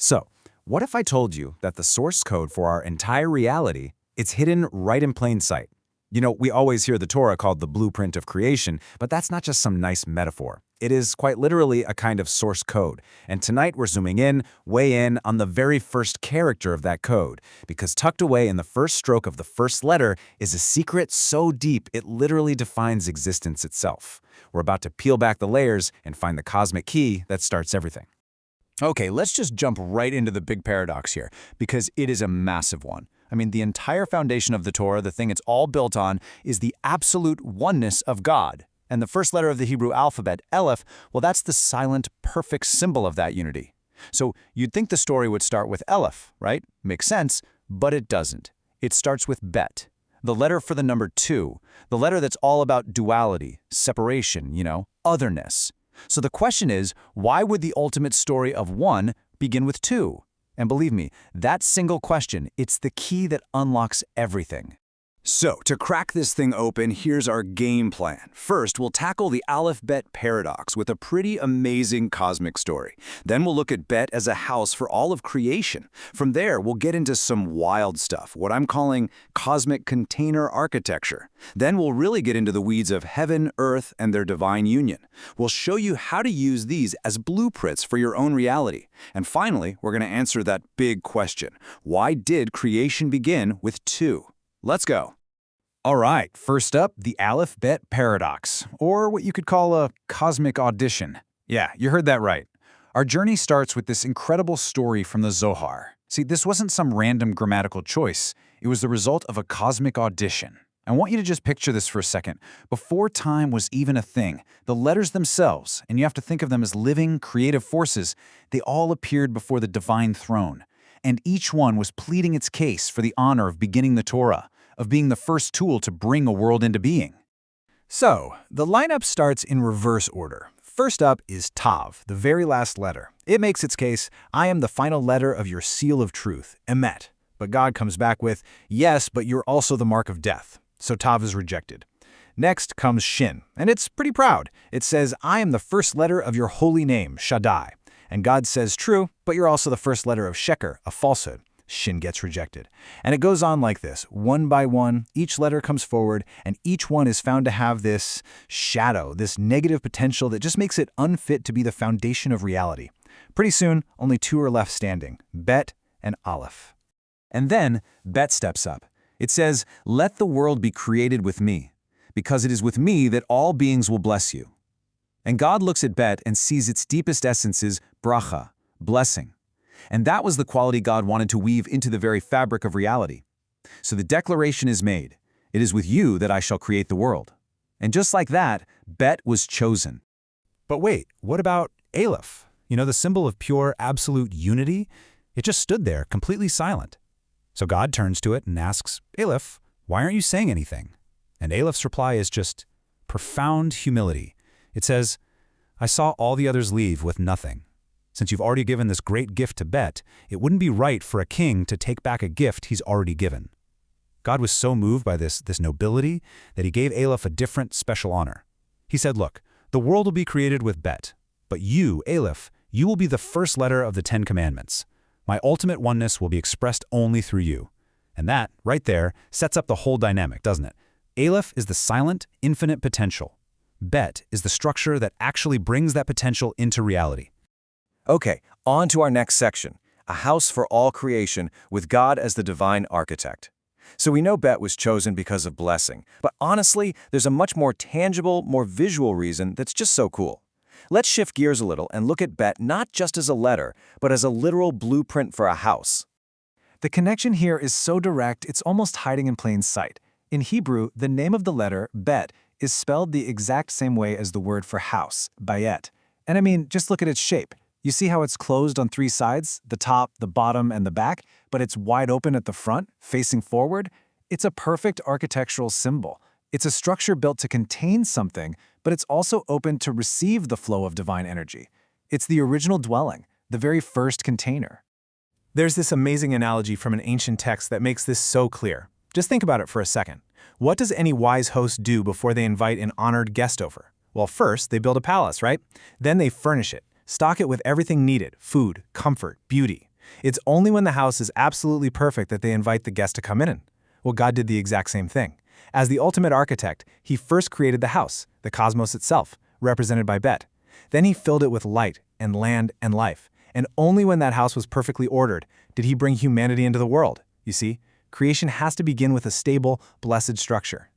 So, what if I told you that the source code for our entire reality, it's hidden right in plain sight? You know, we always hear the Torah called the blueprint of creation, but that's not just some nice metaphor. It is quite literally a kind of source code. And tonight we're zooming in, way in, on the very first character of that code, because tucked away in the first stroke of the first letter is a secret so deep it literally defines existence itself. We're about to peel back the layers and find the cosmic key that starts everything. Okay, let's just jump right into the big paradox here, because it is a massive one. I mean, the entire foundation of the Torah, the thing it's all built on, is the absolute oneness of God. And the first letter of the Hebrew alphabet, Aleph, well, that's the silent, perfect symbol of that unity. So you'd think the story would start with Aleph, right? Makes sense, but it doesn't. It starts with Bet, the letter for the number 2, the letter that's all about duality, separation, otherness. So the question is, why would the ultimate story of 1 begin with 2? And believe me, that single question, it's the key that unlocks everything. So, to crack this thing open, here's our game plan. First, we'll tackle the Aleph-Bet paradox with a pretty amazing cosmic story. Then we'll look at Bet as a house for all of creation. From there, we'll get into some wild stuff, what I'm calling cosmic container architecture. Then we'll really get into the weeds of heaven, earth, and their divine union. We'll show you how to use these as blueprints for your own reality. And finally, we're going to answer that big question. Why did creation begin with 2? Let's go. All right, first up, the Aleph-Bet paradox, or what you could call a cosmic audition. Yeah, you heard that right. Our journey starts with this incredible story from the Zohar. See, this wasn't some random grammatical choice. It was the result of a cosmic audition. I want you to just picture this for a second. Before time was even a thing, the letters themselves, and you have to think of them as living, creative forces, they all appeared before the divine throne. And each one was pleading its case for the honor of beginning the Torah, of being the first tool to bring a world into being. So, the lineup starts in reverse order. First up is Tav, the very last letter. It makes its case, I am the final letter of your seal of truth, Emet. But God comes back with, yes, but you're also the mark of death. So Tav is rejected. Next comes Shin, and it's pretty proud. It says, I am the first letter of your holy name, Shaddai. And God says, true, but you're also the first letter of Sheker, a falsehood. Shin gets rejected. And it goes on like this. One by one, each letter comes forward, and each one is found to have this shadow, this negative potential that just makes it unfit to be the foundation of reality. Pretty soon, only 2 are left standing, Bet and Aleph. And then, Bet steps up. It says, let the world be created with me, because it is with me that all beings will bless you. And God looks at Bet and sees its deepest essences, bracha, blessing. And that was the quality God wanted to weave into the very fabric of reality. So the declaration is made, it is with you that I shall create the world. And just like that, Bet was chosen. But wait, what about Aleph? The symbol of pure, absolute unity? It just stood there, completely silent. So God turns to it and asks, Aleph, why aren't you saying anything? And Aleph's reply is just profound humility. It says, I saw all the others leave with nothing. Since you've already given this great gift to Bet, it wouldn't be right for a king to take back a gift he's already given. God was so moved by this nobility that he gave Aleph a different, special honor. He said, look, the world will be created with Bet, but you, Aleph, you will be the first letter of the 10 Commandments. My ultimate oneness will be expressed only through you. And that, right there, sets up the whole dynamic, doesn't it? Aleph is the silent, infinite potential. Bet is the structure that actually brings that potential into reality. Okay, on to our next section, a house for all creation with God as the divine architect. So we know Bet was chosen because of blessing, but honestly, there's a much more tangible, more visual reason that's just so cool. Let's shift gears a little and look at Bet not just as a letter, but as a literal blueprint for a house. The connection here is so direct it's almost hiding in plain sight. In Hebrew, the name of the letter, Bet, is spelled the exact same way as the word for house, bayet. And I mean, just look at its shape. You see how it's closed on 3 sides, the top, the bottom, and the back, but it's wide open at the front, facing forward? It's a perfect architectural symbol. It's a structure built to contain something, but it's also open to receive the flow of divine energy. It's the original dwelling, the very first container. There's this amazing analogy from an ancient text that makes this so clear. Just think about it for a second. What does any wise host do before they invite an honored guest over? Well, first, they build a palace, right? Then they furnish it. Stock it with everything needed, food, comfort, beauty. It's only when the house is absolutely perfect that they invite the guest to come in. Well, God did the exact same thing. As the ultimate architect, he first created the house, the cosmos itself, represented by Bet. Then he filled it with light and land and life. And only when that house was perfectly ordered did he bring humanity into the world. You see, creation has to begin with a stable, blessed structure.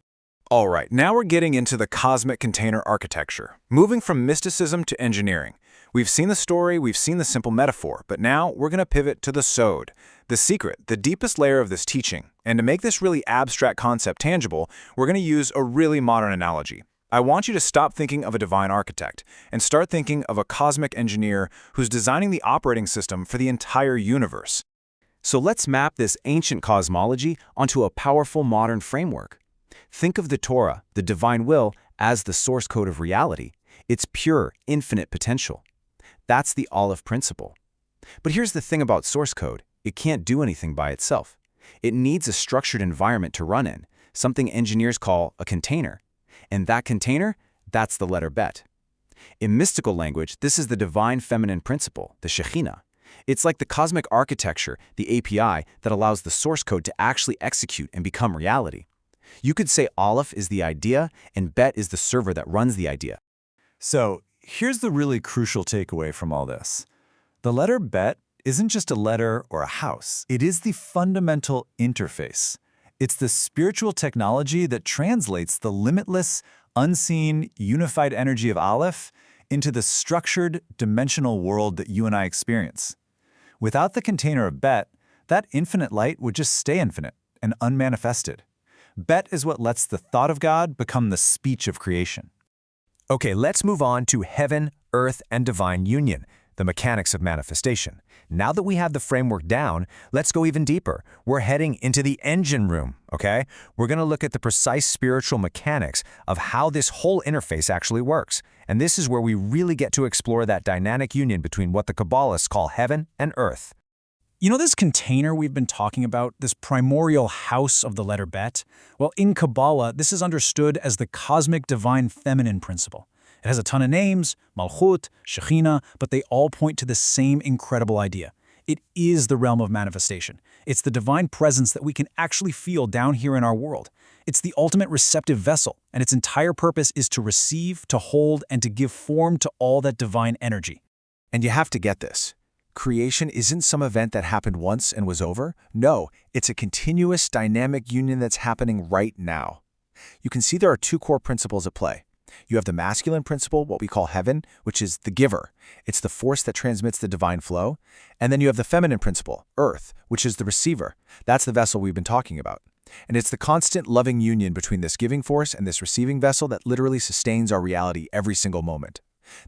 All right, now we're getting into the cosmic container architecture, moving from mysticism to engineering. We've seen the story, we've seen the simple metaphor, but now we're going to pivot to the sod, the secret, the deepest layer of this teaching. And to make this really abstract concept tangible, we're going to use a really modern analogy. I want you to stop thinking of a divine architect and start thinking of a cosmic engineer who's designing the operating system for the entire universe. So let's map this ancient cosmology onto a powerful modern framework. Think of the Torah, the divine will, as the source code of reality. It's pure, infinite potential. That's the Aleph principle. But here's the thing about source code. It can't do anything by itself. It needs a structured environment to run in, something engineers call a container. And that container, that's the letter Bet. In mystical language, this is the divine feminine principle, the Shekhinah. It's like the cosmic architecture, the API, that allows the source code to actually execute and become reality. You could say Aleph is the idea, and Bet is the server that runs the idea. So here's the really crucial takeaway from all this. The letter Bet isn't just a letter or a house. It is the fundamental interface. It's the spiritual technology that translates the limitless, unseen, unified energy of Aleph into the structured, dimensional world that you and I experience. Without the container of Bet, that infinite light would just stay infinite and unmanifested. Bet is what lets the thought of God become the speech of creation. Okay, let's move on to heaven, earth, and divine union, the mechanics of manifestation. Now that we have the framework down, let's go even deeper. We're heading into the engine room, okay? We're going to look at the precise spiritual mechanics of how this whole interface actually works. And this is where we really get to explore that dynamic union between what the Kabbalists call heaven and earth. You know this container we've been talking about, this primordial house of the letter Bet? Well, in Kabbalah, this is understood as the cosmic divine feminine principle. It has a ton of names, Malchut, Shekhinah, but they all point to the same incredible idea. It is the realm of manifestation. It's the divine presence that we can actually feel down here in our world. It's the ultimate receptive vessel, and its entire purpose is to receive, to hold, and to give form to all that divine energy. And you have to get this. Creation isn't some event that happened once and was over. No, it's a continuous, dynamic union that's happening right now. You can see there are two core principles at play. You have the masculine principle, what we call heaven, which is the giver. It's the force that transmits the divine flow. And then you have the feminine principle, earth, which is the receiver. That's the vessel we've been talking about. And it's the constant loving union between this giving force and this receiving vessel that literally sustains our reality every single moment.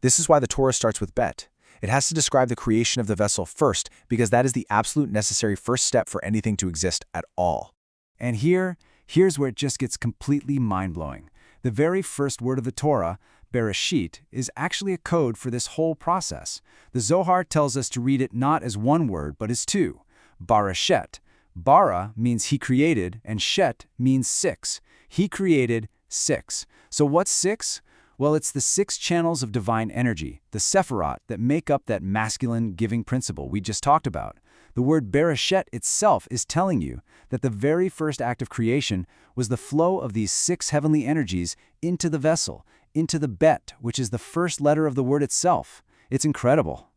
This is why the Torah starts with Bet. It has to describe the creation of the vessel first, because that is the absolute necessary first step for anything to exist at all. And here's where it just gets completely mind-blowing. The very first word of the Torah, Bereshit, is actually a code for this whole process. The Zohar tells us to read it not as one word, but as two. Barashet. Bara means he created, and Shet means six. He created six. So what's six? Well, it's the 6 channels of divine energy, the Sephirot, that make up that masculine giving principle we just talked about. The word Bereshit itself is telling you that the very first act of creation was the flow of these 6 heavenly energies into the vessel, into the Bet, which is the first letter of the word itself. It's incredible.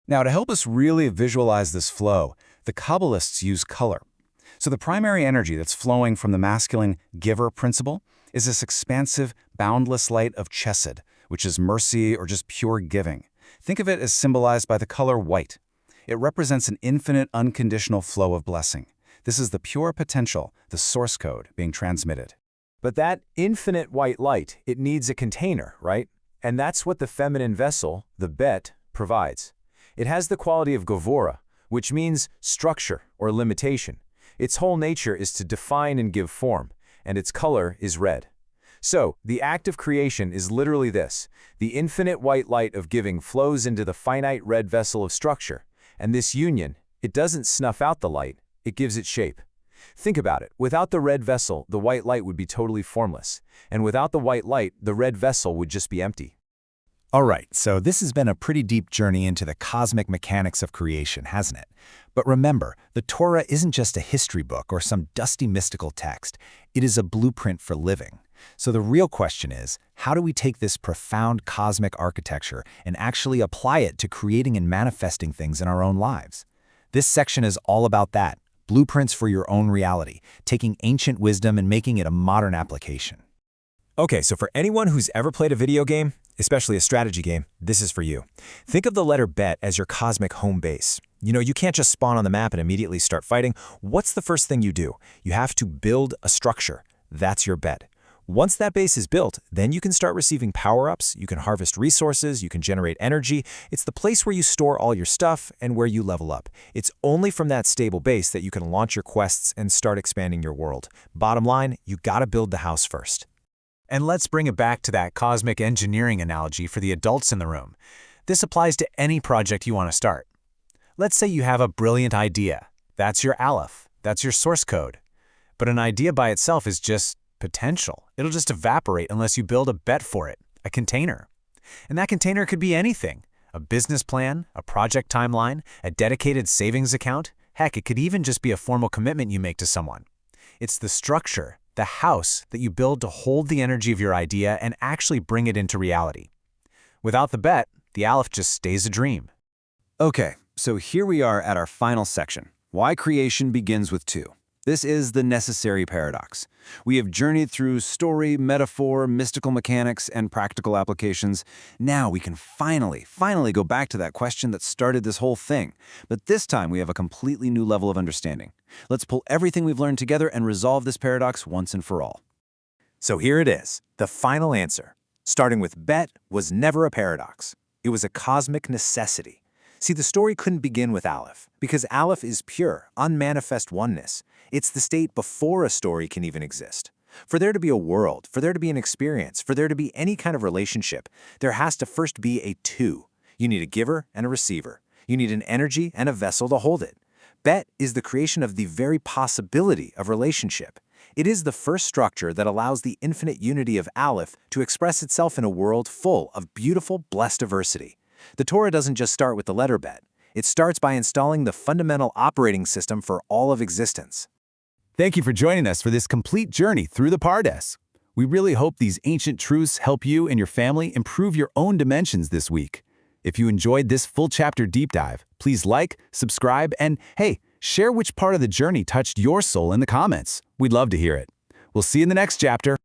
Now, to help us really visualize this flow, the Kabbalists use color. So the primary energy that's flowing from the masculine giver principle is this expansive, boundless light of chesed, which is mercy or just pure giving. Think of it as symbolized by the color white. It represents an infinite, unconditional flow of blessing. This is the pure potential, the source code, being transmitted. But that infinite white light, it needs a container, right? And that's what the feminine vessel, the Bet, provides. It has the quality of Gevura, which means structure or limitation. Its whole nature is to define and give form, and its color is red. So, the act of creation is literally this. The infinite white light of giving flows into the finite red vessel of structure, and this union, it doesn't snuff out the light, it gives it shape. Think about it. Without the red vessel, the white light would be totally formless, and without the white light, the red vessel would just be empty. All right, so this has been a pretty deep journey into the cosmic mechanics of creation, hasn't it? But remember, the Torah isn't just a history book or some dusty mystical text. It is a blueprint for living. So the real question is, how do we take this profound cosmic architecture and actually apply it to creating and manifesting things in our own lives? This section is all about that, blueprints for your own reality, taking ancient wisdom and making it a modern application. Okay, so for anyone who's ever played a video game, especially a strategy game, this is for you. Think of the letter Bet as your cosmic home base. You can't just spawn on the map and immediately start fighting. What's the first thing you do? You have to build a structure. That's your Bet. Once that base is built, then you can start receiving power-ups, you can harvest resources, you can generate energy. It's the place where you store all your stuff and where you level up. It's only from that stable base that you can launch your quests and start expanding your world. Bottom line, you gotta build the house first. And let's bring it back to that cosmic engineering analogy for the adults in the room. This applies to any project you want to start. Let's say you have a brilliant idea. That's your Aleph. That's your source code. But an idea by itself is just potential. It'll just evaporate unless you build a bet for it, a container. And that container could be anything: a business plan, a project timeline, a dedicated savings account. Heck, it could even just be a formal commitment you make to someone. It's the structure, the house that you build to hold the energy of your idea and actually bring it into reality. Without the bet, the Aleph just stays a dream. Okay, so here we are at our final section. Why creation begins with two. This is the necessary paradox. We have journeyed through story, metaphor, mystical mechanics, and practical applications. Now we can finally go back to that question that started this whole thing. But this time we have a completely new level of understanding. Let's pull everything we've learned together and resolve this paradox once and for all. So here it is, the final answer. Starting with Bet was never a paradox. It was a cosmic necessity. See, the story couldn't begin with Aleph, because Aleph is pure, unmanifest oneness. It's the state before a story can even exist. For there to be a world, for there to be an experience, for there to be any kind of relationship, there has to first be a two. You need a giver and a receiver. You need an energy and a vessel to hold it. Bet is the creation of the very possibility of relationship. It is the first structure that allows the infinite unity of Aleph to express itself in a world full of beautiful, blessed diversity. The Torah doesn't just start with the letter Bet. It starts by installing the fundamental operating system for all of existence. Thank you for joining us for this complete journey through the Pardes. We really hope these ancient truths help you and your family improve your own dimensions this week. If you enjoyed this full chapter deep dive, please like, subscribe, and hey, share which part of the journey touched your soul in the comments. We'd love to hear it. We'll see you in the next chapter.